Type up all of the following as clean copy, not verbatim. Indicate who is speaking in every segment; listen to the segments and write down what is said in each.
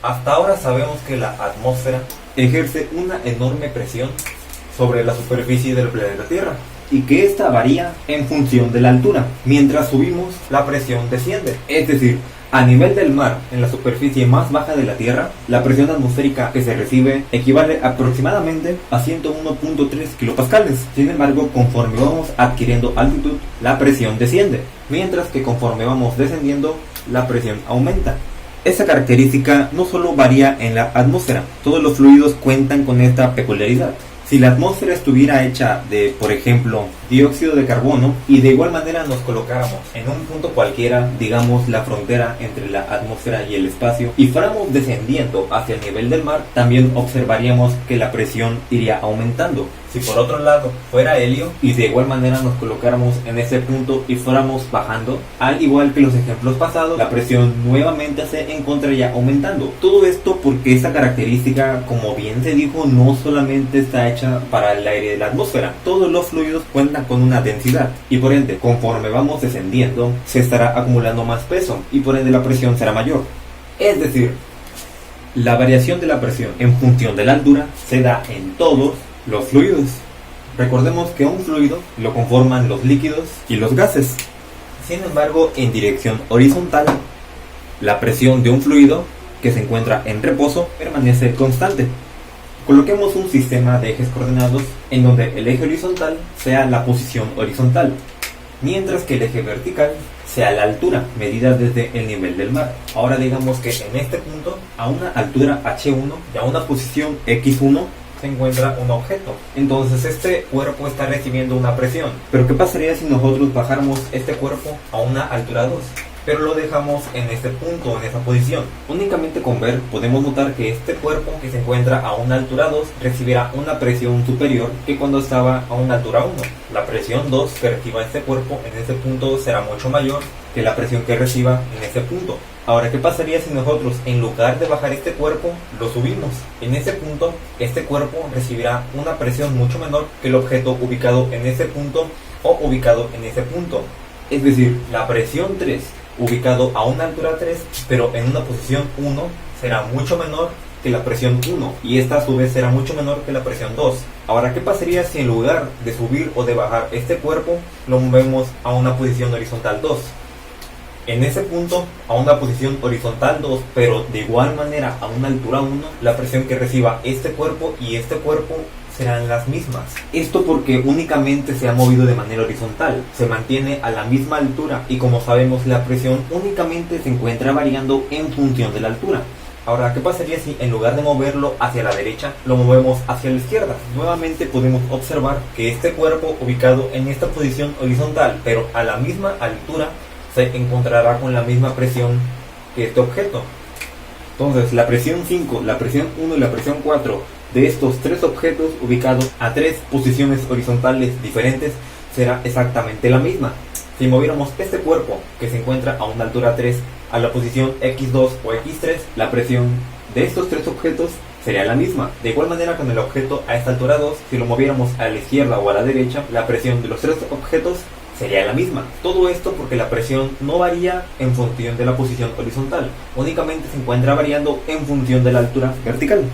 Speaker 1: Hasta ahora sabemos que la atmósfera ejerce una enorme presión sobre la superficie del planeta Tierra y que ésta varía en función de la altura. Mientras subimos, la presión desciende. Es decir, a nivel del mar, en la superficie más baja de la Tierra, la presión atmosférica que se recibe equivale aproximadamente a 101.3 kilopascales. Sin embargo, conforme vamos adquiriendo altitud, la presión desciende, mientras que conforme vamos descendiendo, la presión aumenta. Esta característica no solo varía en la atmósfera, todos los fluidos cuentan con esta peculiaridad. Si la atmósfera estuviera hecha de, por ejemplo, dióxido de carbono y de igual manera nos colocáramos en un punto cualquiera, digamos la frontera entre la atmósfera y el espacio, y fuéramos descendiendo hacia el nivel del mar, también observaríamos que la presión iría aumentando. Si por otro lado fuera helio y de igual manera nos colocáramos en ese punto y fuéramos bajando, al igual que los ejemplos pasados, la presión nuevamente se encontraría aumentando. Todo esto porque esa característica, como bien se dijo, no solamente está hecha para el aire de la atmósfera. Todos los fluidos cuentan con una densidad y por ende, conforme vamos descendiendo, se estará acumulando más peso y por ende la presión será mayor. Es decir, la variación de la presión en función de la altura se da en todos los fluidos. Recordemos que un fluido lo conforman los líquidos y los gases. Sin embargo, en dirección horizontal, la presión de un fluido que se encuentra en reposo permanece constante. Coloquemos un sistema de ejes coordenados en donde el eje horizontal sea la posición horizontal, mientras que el eje vertical sea la altura medida desde el nivel del mar. Ahora digamos que en este punto, a una altura h1 y a una posición x1, se encuentra un objeto. Entonces este cuerpo está recibiendo una presión. Pero ¿qué pasaría si nosotros bajáramos este cuerpo a una altura 2? Pero lo dejamos en este punto, en esa posición. Únicamente con ver podemos notar que este cuerpo que se encuentra a una altura 2 recibirá una presión superior que cuando estaba a una altura 1. La presión 2 que reciba este cuerpo en este punto será mucho mayor que la presión que reciba en este punto. Ahora, ¿qué pasaría si nosotros en lugar de bajar este cuerpo, lo subimos? En ese punto, este cuerpo recibirá una presión mucho menor que el objeto ubicado en ese punto o ubicado en ese punto. Es decir, la presión 3 ubicado a una altura 3, pero en una posición 1, será mucho menor que la presión 1 y esta a su vez será mucho menor que la presión 2. Ahora, ¿qué pasaría si en lugar de subir o de bajar este cuerpo, lo movemos a una posición horizontal 2? En ese punto, a una posición horizontal 2, pero de igual manera a una altura 1, la presión que reciba este cuerpo y este cuerpo serán las mismas. Esto porque únicamente se ha movido de manera horizontal, se mantiene a la misma altura y como sabemos la presión únicamente se encuentra variando en función de la altura. Ahora, ¿qué pasaría si en lugar de moverlo hacia la derecha, lo movemos hacia la izquierda? Nuevamente podemos observar que este cuerpo ubicado en esta posición horizontal, pero a la misma altura, se encontrará con la misma presión que este objeto. Entonces, la presión 5, la presión 1 y la presión 4 de estos tres objetos ubicados a tres posiciones horizontales diferentes será exactamente la misma. Si moviéramos este cuerpo que se encuentra a una altura 3 a la posición x2 o x3, la presión de estos tres objetos sería la misma. De igual manera con el objeto a esta altura 2, si lo moviéramos a la izquierda o a la derecha, la presión de los tres objetos sería la misma. Todo esto porque la presión no varía en función de la posición horizontal, únicamente se encuentra variando en función de la altura vertical.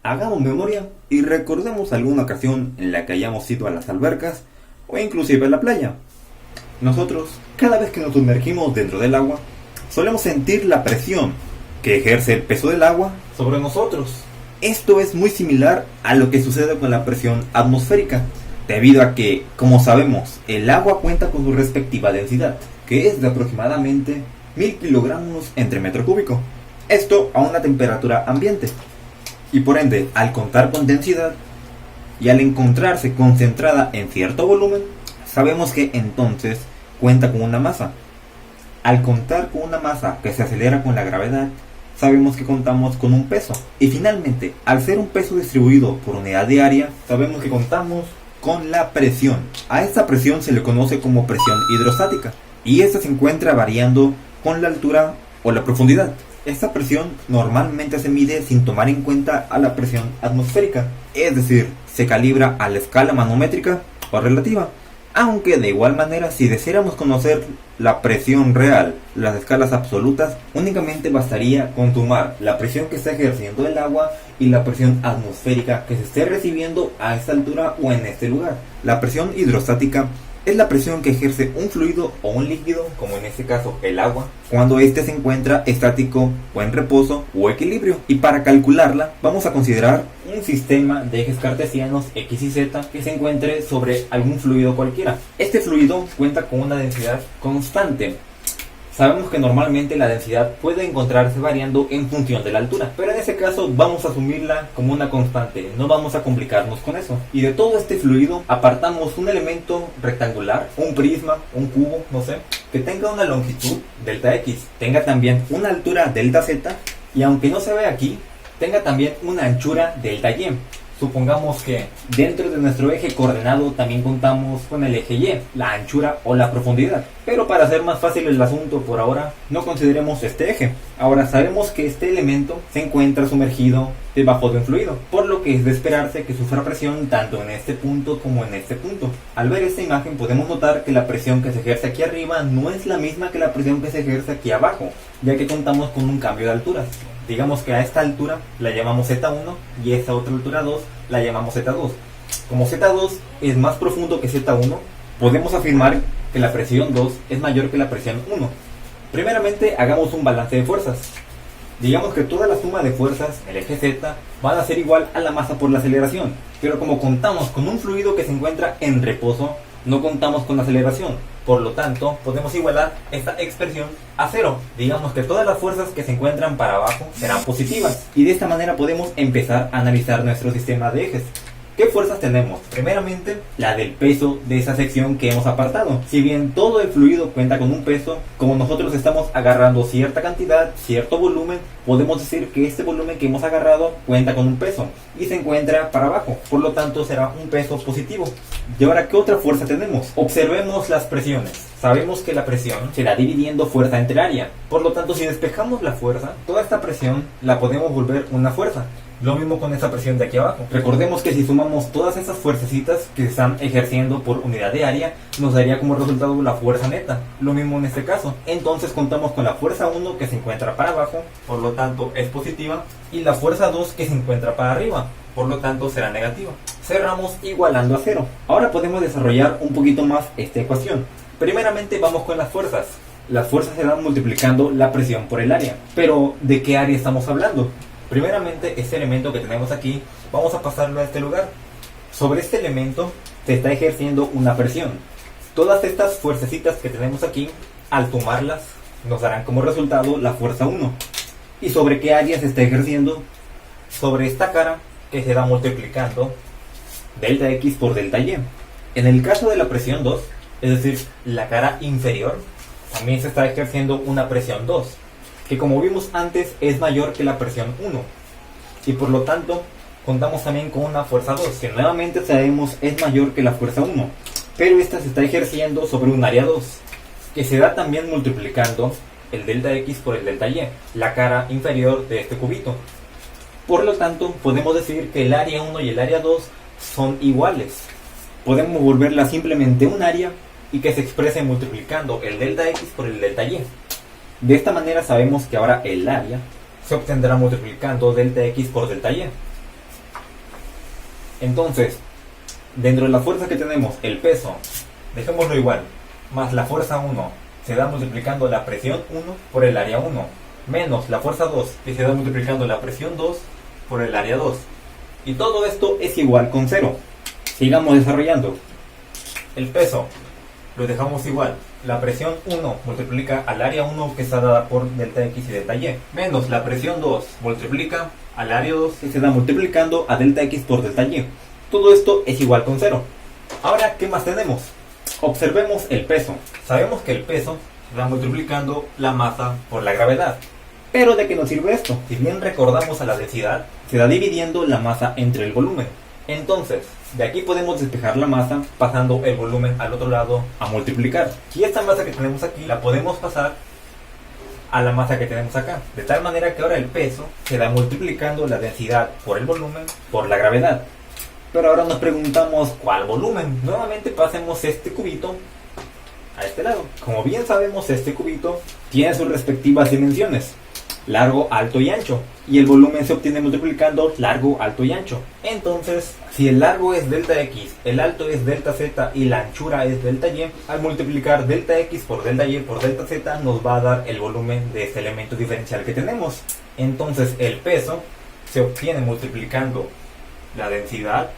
Speaker 1: Hagamos memoria y recordemos alguna ocasión en la que hayamos ido a las albercas o inclusive a la playa. Nosotros, cada vez que nos sumergimos dentro del agua, solemos sentir la presión que ejerce el peso del agua sobre nosotros. Esto es muy similar a lo que sucede con la presión atmosférica, debido a que, como sabemos, el agua cuenta con su respectiva densidad, que es de aproximadamente 1000 kilogramos entre metro cúbico. Esto a una temperatura ambiente. Y por ende, al contar con densidad y al encontrarse concentrada en cierto volumen, sabemos que entonces cuenta con una masa. Al contar con una masa que se acelera con la gravedad, sabemos que contamos con un peso. Y finalmente, al ser un peso distribuido por unidad de área, sabemos que contamos con la presión. A esta presión se le conoce como presión hidrostática, y esta se encuentra variando con la altura o la profundidad. Esta presión normalmente se mide sin tomar en cuenta a la presión atmosférica, es decir, se calibra a la escala manométrica o relativa, Aunque de igual manera, si deseáramos conocer la presión real, las escalas absolutas, únicamente bastaría con sumar la presión que está ejerciendo el agua y la presión atmosférica que se esté recibiendo a esta altura o en este lugar. La presión hidrostática es la presión que ejerce un fluido o un líquido, como en este caso el agua, cuando éste se encuentra estático o en reposo o equilibrio. Y para calcularla vamos a considerar un sistema de ejes cartesianos X y Z que se encuentre sobre algún fluido cualquiera. Este fluido cuenta con una densidad constante. Sabemos que normalmente la densidad puede encontrarse variando en función de la altura, pero en ese caso vamos a asumirla como una constante, no vamos a complicarnos con eso. Y de todo este fluido apartamos un elemento rectangular, un prisma, un cubo, no sé, que tenga una longitud delta X, tenga también una altura delta Z y aunque no se ve aquí, tenga también una anchura delta Y. Supongamos que dentro de nuestro eje coordenado también contamos con el eje Y, la anchura o la profundidad. Pero para hacer más fácil el asunto por ahora, no consideremos este eje. Ahora sabemos que este elemento se encuentra sumergido debajo de un fluido, por lo que es de esperarse que sufra presión tanto en este punto como en este punto. Al ver esta imagen podemos notar que la presión que se ejerce aquí arriba no es la misma que la presión que se ejerce aquí abajo, ya que contamos con un cambio de alturas. Digamos que a esta altura la llamamos Z1 y a esta otra altura 2 la llamamos Z2. Como Z2 es más profundo que Z1, podemos afirmar que la presión 2 es mayor que la presión 1. Primeramente hagamos un balance de fuerzas. Digamos que toda la suma de fuerzas, el eje Z, van a ser igual a la masa por la aceleración. Pero como contamos con un fluido que se encuentra en reposo, no contamos con aceleración. Por lo tanto, podemos igualar esta expresión a cero. Digamos que todas las fuerzas que se encuentran para abajo serán positivas. Y de esta manera podemos empezar a analizar nuestro sistema de ejes. ¿Qué fuerzas tenemos? Primeramente, la del peso de esa sección que hemos apartado. Si bien todo el fluido cuenta con un peso, como nosotros estamos agarrando cierta cantidad, cierto volumen, podemos decir que este volumen que hemos agarrado cuenta con un peso y se encuentra para abajo. Por lo tanto, será un peso positivo. Y ahora, ¿qué otra fuerza tenemos? Observemos las presiones. Sabemos que la presión se da dividiendo fuerza entre área. Por lo tanto, si despejamos la fuerza, toda esta presión la podemos volver una fuerza. Lo mismo con esta presión de aquí abajo. Recordemos que si sumamos todas esas fuercecitas que se están ejerciendo por unidad de área, nos daría como resultado la fuerza neta. Lo mismo en este caso. Entonces contamos con la fuerza 1 que se encuentra para abajo, por lo tanto es positiva, y la fuerza 2 que se encuentra para arriba, por lo tanto será negativa. Cerramos igualando a 0. Ahora podemos desarrollar un poquito más esta ecuación. Primeramente vamos con las fuerzas. Las fuerzas se dan multiplicando la presión por el área. Pero, ¿de qué área estamos hablando? Primeramente, este elemento que tenemos aquí, vamos a pasarlo a este lugar. Sobre este elemento se está ejerciendo una presión. Todas estas fuercecitas que tenemos aquí, al sumarlas, nos darán como resultado la fuerza 1. ¿Y sobre qué área se está ejerciendo? Sobre esta cara que se da multiplicando delta X por delta Y. En el caso de la presión 2, es decir, la cara inferior, también se está ejerciendo una presión 2. Que como vimos antes es mayor que la presión 1 y por lo tanto contamos también con una fuerza 2 que nuevamente sabemos es mayor que la fuerza 1, pero esta se está ejerciendo sobre un área 2 que se da también multiplicando el delta X por el delta Y, la cara inferior de este cubito. Por lo tanto podemos decir que el área 1 y el área 2 son iguales. Podemos volverla simplemente un área y que se exprese multiplicando el delta X por el delta Y. De esta manera sabemos que ahora el área se obtendrá multiplicando delta X por delta Y. Entonces, dentro de la fuerza que tenemos, el peso, dejémoslo igual, más la fuerza 1 se da multiplicando la presión 1 por el área 1, menos la fuerza 2 que se da multiplicando la presión 2 por el área 2. Y todo esto es igual con 0. Sigamos desarrollando. El peso lo dejamos igual. La presión 1 multiplica al área 1 que está dada por delta X y delta Y, menos la presión 2 multiplica al área 2 que se da multiplicando a delta X por delta Y. Todo esto es igual con 0. Ahora, ¿qué más tenemos? Observemos el peso. Sabemos que el peso se da multiplicando la masa por la gravedad. ¿Pero de qué nos sirve esto? Si bien recordamos a la densidad, se da dividiendo la masa entre el volumen. Entonces, de aquí podemos despejar la masa pasando el volumen al otro lado a multiplicar. Y esta masa que tenemos aquí la podemos pasar a la masa que tenemos acá. De tal manera que ahora el peso se da multiplicando la densidad por el volumen por la gravedad. Pero ahora nos preguntamos ¿cuál volumen? Nuevamente pasemos este cubito a este lado. Como bien sabemos, este cubito tiene sus respectivas dimensiones: largo, alto y ancho, y el volumen se obtiene multiplicando largo, alto y ancho. Entonces, si el largo es delta x, el alto es delta z y la anchura es delta y, al multiplicar delta x por delta y por delta z nos va a dar el volumen de este elemento diferencial que tenemos. Entonces el peso se obtiene multiplicando la densidad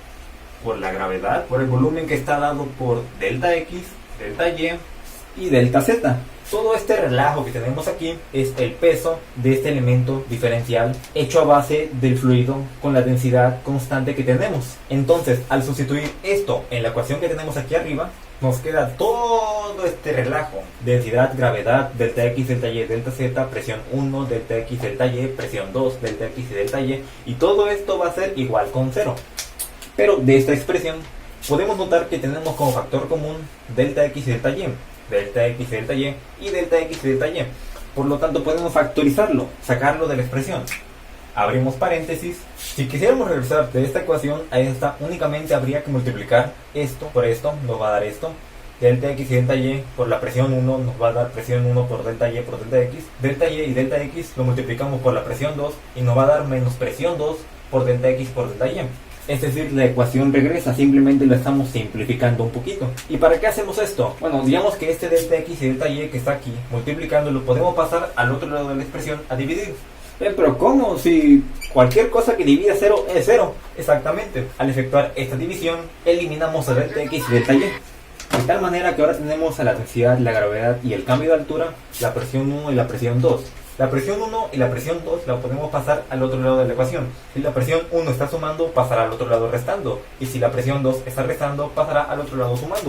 Speaker 1: por la gravedad por el volumen que está dado por delta x, delta y delta z. Todo este relajo que tenemos aquí es el peso de este elemento diferencial hecho a base del fluido con la densidad constante que tenemos. Entonces, al sustituir esto en la ecuación que tenemos aquí arriba, nos queda todo este relajo: densidad, gravedad, delta x, delta y, delta z, presión 1, delta x, delta y, presión 2, delta x y delta y todo esto va a ser igual con 0. Pero de esta expresión podemos notar que tenemos como factor común delta x y delta y, delta x, delta y delta x, delta y. Por lo tanto podemos factorizarlo, sacarlo de la expresión. Abrimos paréntesis. Si quisiéramos regresar de esta ecuación a esta, únicamente habría que multiplicar esto por esto, nos va a dar esto. Delta x y delta y por la presión 1 nos va a dar presión 1 por delta y por delta x. Delta y delta x lo multiplicamos por la presión 2 y nos va a dar menos presión 2 por delta x por delta y. Es decir, la ecuación regresa, simplemente lo estamos simplificando un poquito. ¿Y para qué hacemos esto? Bueno, digamos que este delta x y delta y que está aquí, multiplicándolo, podemos pasar al otro lado de la expresión a dividir. Pero ¿cómo? Si cualquier cosa que divida 0 es 0. Exactamente. Al efectuar esta división, eliminamos a delta x y delta y. De tal manera que ahora tenemos a la densidad, la gravedad y el cambio de altura, la presión 1 y la presión 2. La presión 1 y la presión 2 la podemos pasar al otro lado de la ecuación. Si la presión 1 está sumando, pasará al otro lado restando. Y si la presión 2 está restando, pasará al otro lado sumando.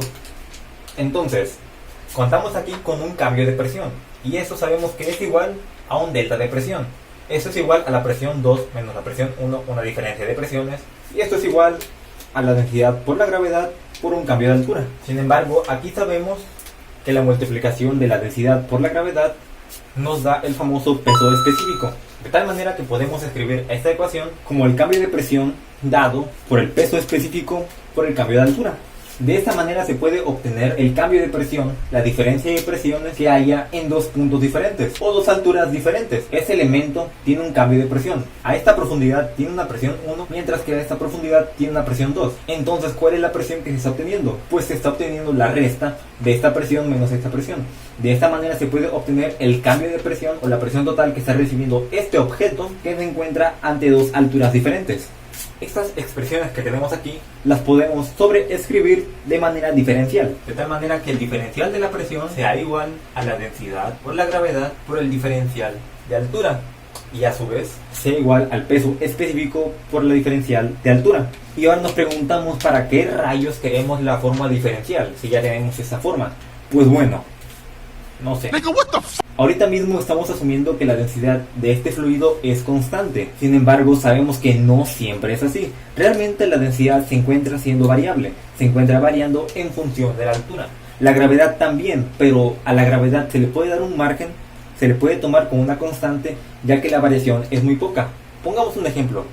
Speaker 1: Entonces, contamos aquí con un cambio de presión. Y eso sabemos que es igual a un delta de presión. Eso es igual a la presión 2 menos la presión 1, una diferencia de presiones. Y esto es igual a la densidad por la gravedad por un cambio de altura. Sin embargo, aquí sabemos que la multiplicación de la densidad por la gravedad nos da el famoso peso específico, de tal manera que podemos escribir esta ecuación como el cambio de presión dado por el peso específico por el cambio de altura. De esta manera se puede obtener el cambio de presión, la diferencia de presiones que haya en dos puntos diferentes o dos alturas diferentes. Ese elemento tiene un cambio de presión. A esta profundidad tiene una presión 1, mientras que a esta profundidad tiene una presión 2. Entonces, ¿cuál es la presión que se está obteniendo? Pues se está obteniendo la resta de esta presión menos esta presión. De esta manera se puede obtener el cambio de presión o la presión total que está recibiendo este objeto que se encuentra ante dos alturas diferentes. Estas expresiones que tenemos aquí las podemos sobreescribir de manera diferencial, de tal manera que el diferencial de la presión sea igual a la densidad por la gravedad por el diferencial de altura, y a su vez sea igual al peso específico por la diferencial de altura. Y ahora nos preguntamos ¿para qué rayos queremos la forma diferencial si ya tenemos esa forma? Pues bueno, no sé. Ahorita mismo estamos asumiendo que la densidad de este fluido es constante. Sin embargo, sabemos que no siempre es así. Realmente la densidad se encuentra siendo variable. Se encuentra variando en función de la altura. La gravedad también, pero a la gravedad se le puede dar un margen, se le puede tomar como una constante, ya que la variación es muy poca. Pongamos un ejemplo.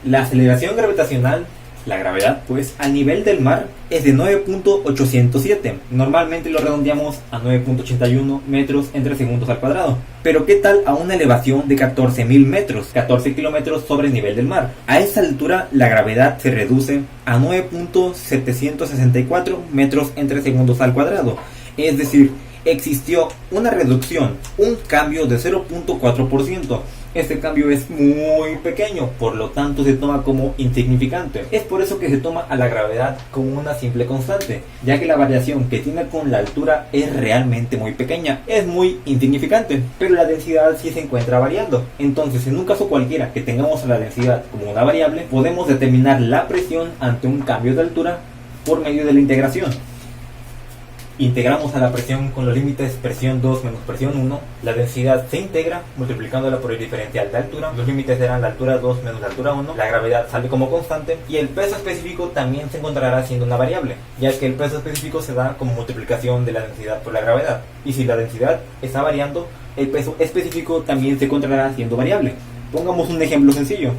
Speaker 1: La aceleración gravitacional, la gravedad, pues, al nivel del mar es de 9.807. Normalmente lo redondeamos a 9.81 metros entre segundos al cuadrado. Pero ¿qué tal a una elevación de 14.000 metros? 14 kilómetros sobre el nivel del mar. A esa altura la gravedad se reduce a 9.764 metros entre segundos al cuadrado. Es decir, existió una reducción, un cambio de 0.4%. Este cambio es muy pequeño, por lo tanto se toma como insignificante. Es por eso que se toma a la gravedad como una simple constante, ya que la variación que tiene con la altura es realmente muy pequeña, es muy insignificante, pero la densidad sí se encuentra variando. Entonces, en un caso cualquiera que tengamos a la densidad como una variable, podemos determinar la presión ante un cambio de altura por medio de la integración. Integramos a la presión con los límites presión 2 menos presión 1. La densidad se integra multiplicándola por el diferencial de altura. Los límites serán la altura 2 menos la altura 1. La gravedad sale como constante y el peso específico también se encontrará siendo una variable, ya que el peso específico se da como multiplicación de la densidad por la gravedad. Y si la densidad está variando, el peso específico también se encontrará siendo variable. Pongamos un ejemplo sencillo.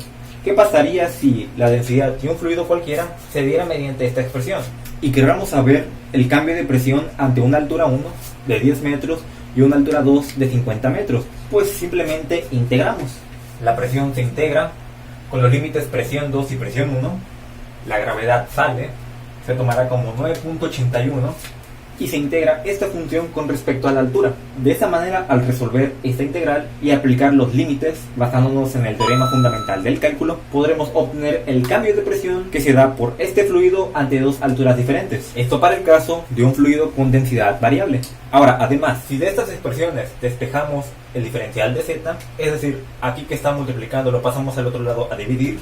Speaker 1: ¿Qué pasaría si la densidad de un fluido cualquiera se diera mediante esta expresión? Y queramos saber el cambio de presión ante una altura 1 de 10 metros y una altura 2 de 50 metros. Pues simplemente integramos. La presión se integra con los límites presión 2 y presión 1. La gravedad sale, se tomará como 9.81 y se integra esta función con respecto a la altura. De esa manera, al resolver esta integral y aplicar los límites basándonos en el teorema fundamental del cálculo, podremos obtener el cambio de presión que se da por este fluido ante dos alturas diferentes. Esto para el caso de un fluido con densidad variable. Ahora, además, si de estas expresiones despejamos el diferencial de z, es decir, aquí que está multiplicando lo pasamos al otro lado a dividir,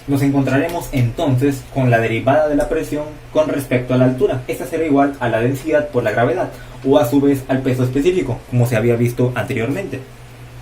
Speaker 1: nos encontraremos entonces con la derivada de la presión con respecto a la altura. Esta será igual a la densidad por la gravedad, o a su vez al peso específico, como se había visto anteriormente.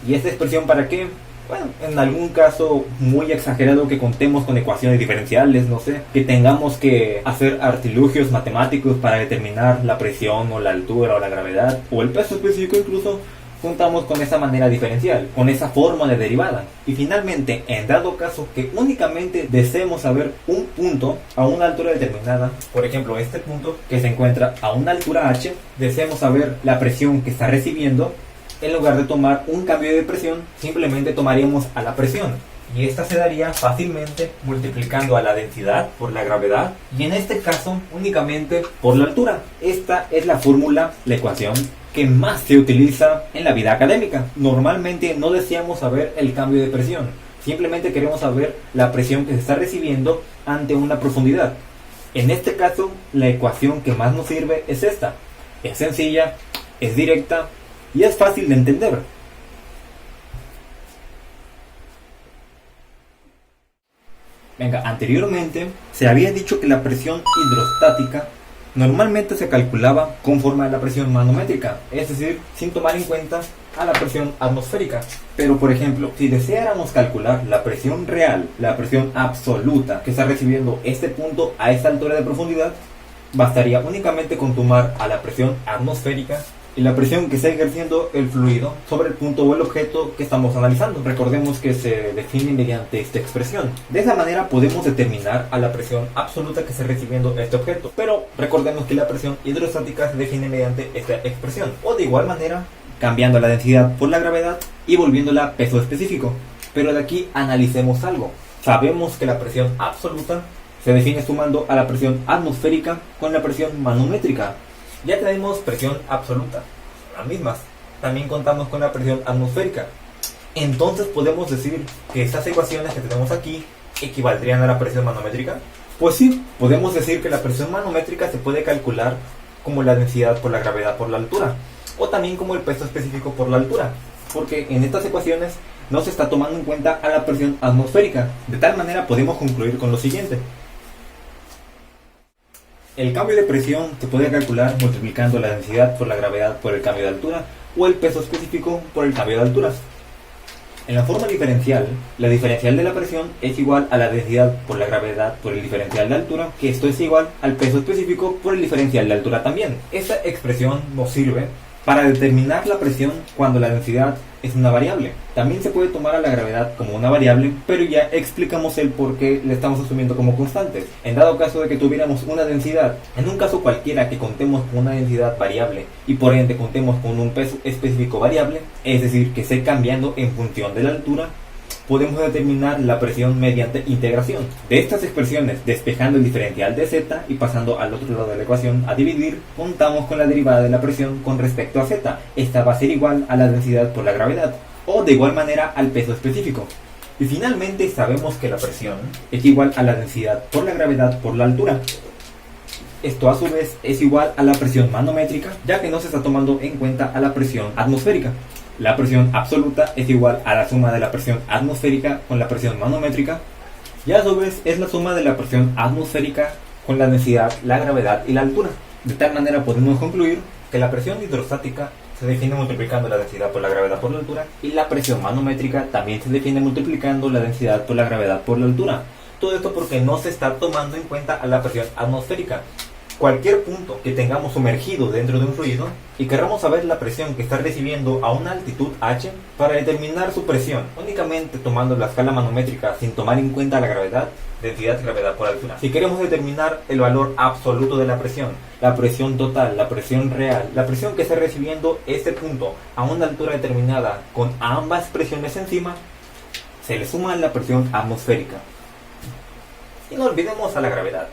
Speaker 1: ¿Y esta expresión para qué? Bueno, en algún caso muy exagerado que contemos con ecuaciones diferenciales, no sé, que tengamos que hacer artilugios matemáticos para determinar la presión o la altura o la gravedad, o el peso específico incluso, juntamos con esa manera diferencial, con esa forma de derivada. Y finalmente, en dado caso que únicamente deseemos saber un punto a una altura determinada, por ejemplo este punto que se encuentra a una altura h, deseemos saber la presión que está recibiendo, en lugar de tomar un cambio de presión, simplemente tomaríamos a la presión. Y esta se daría fácilmente multiplicando a la densidad por la gravedad, y en este caso únicamente por la altura. Esta es la fórmula, la ecuación que más se utiliza en la vida académica. Normalmente no deseamos saber el cambio de presión, simplemente queremos saber la presión que se está recibiendo ante una profundidad. En este caso, la ecuación que más nos sirve es esta. Es sencilla, es directa y es fácil de entender. Venga, anteriormente se había dicho que la presión hidrostática normalmente se calculaba conforme a la presión manométrica, es decir, sin tomar en cuenta a la presión atmosférica. Pero por ejemplo, si deseáramos calcular la presión real, la presión absoluta que está recibiendo este punto a esta altura de profundidad, bastaría únicamente con tomar a la presión atmosférica y la presión que está ejerciendo el fluido sobre el punto o el objeto que estamos analizando. Recordemos que se define mediante esta expresión. De esa manera podemos determinar a la presión absoluta que está recibiendo este objeto, pero recordemos que la presión hidrostática se define mediante esta expresión, o de igual manera cambiando la densidad por la gravedad y volviéndola peso específico. Pero de aquí analicemos algo. Sabemos que la presión absoluta se define sumando a la presión atmosférica con la presión manométrica. Ya tenemos presión absoluta, las mismas. También contamos con la presión atmosférica. Entonces podemos decir que estas ecuaciones que tenemos aquí equivaldrían a la presión manométrica. Pues sí, podemos decir que la presión manométrica se puede calcular como la densidad por la gravedad por la altura, o también como el peso específico por la altura, porque en estas ecuaciones no se está tomando en cuenta a la presión atmosférica. De tal manera podemos concluir con lo siguiente. El cambio de presión se puede calcular multiplicando la densidad por la gravedad por el cambio de altura, o el peso específico por el cambio de altura. En la forma diferencial, la diferencial de la presión es igual a la densidad por la gravedad por el diferencial de altura, que esto es igual al peso específico por el diferencial de altura también. Esta expresión nos sirve para determinar la presión cuando la densidad es una variable. También se puede tomar a la gravedad como una variable, pero ya explicamos el por qué le estamos asumiendo como constante. En dado caso de que tuviéramos una densidad, en un caso cualquiera que contemos con una densidad variable y por ende contemos con un peso específico variable, es decir, que esté cambiando en función de la altura, podemos determinar la presión mediante integración. De estas expresiones, despejando el diferencial de z y pasando al otro lado de la ecuación a dividir, contamos con la derivada de la presión con respecto a z. Esta va a ser igual a la densidad por la gravedad, o de igual manera al peso específico. Y finalmente sabemos que la presión es igual a la densidad por la gravedad por la altura. Esto a su vez es igual a la presión manométrica, ya que no se está tomando en cuenta a la presión atmosférica. La presión absoluta es igual a la suma de la presión atmosférica con la presión manométrica, y a su vez es la suma de la presión atmosférica con la densidad, la gravedad y la altura. De tal manera podemos concluir que la presión hidrostática se define multiplicando la densidad por la gravedad por la altura, y la presión manométrica también se define multiplicando la densidad por la gravedad por la altura. Todo esto porque no se está tomando en cuenta a la presión atmosférica. cualquier punto que tengamos sumergido dentro de un fluido y querramos saber la presión que está recibiendo a una altitud h, para determinar su presión, únicamente tomando la escala manométrica sin tomar en cuenta la gravedad, densidad, gravedad por altura. Si queremos determinar el valor absoluto de la presión total, la presión real, la presión que está recibiendo este punto a una altura determinada con ambas presiones encima, se le suma la presión atmosférica. Y no olvidemos a la gravedad.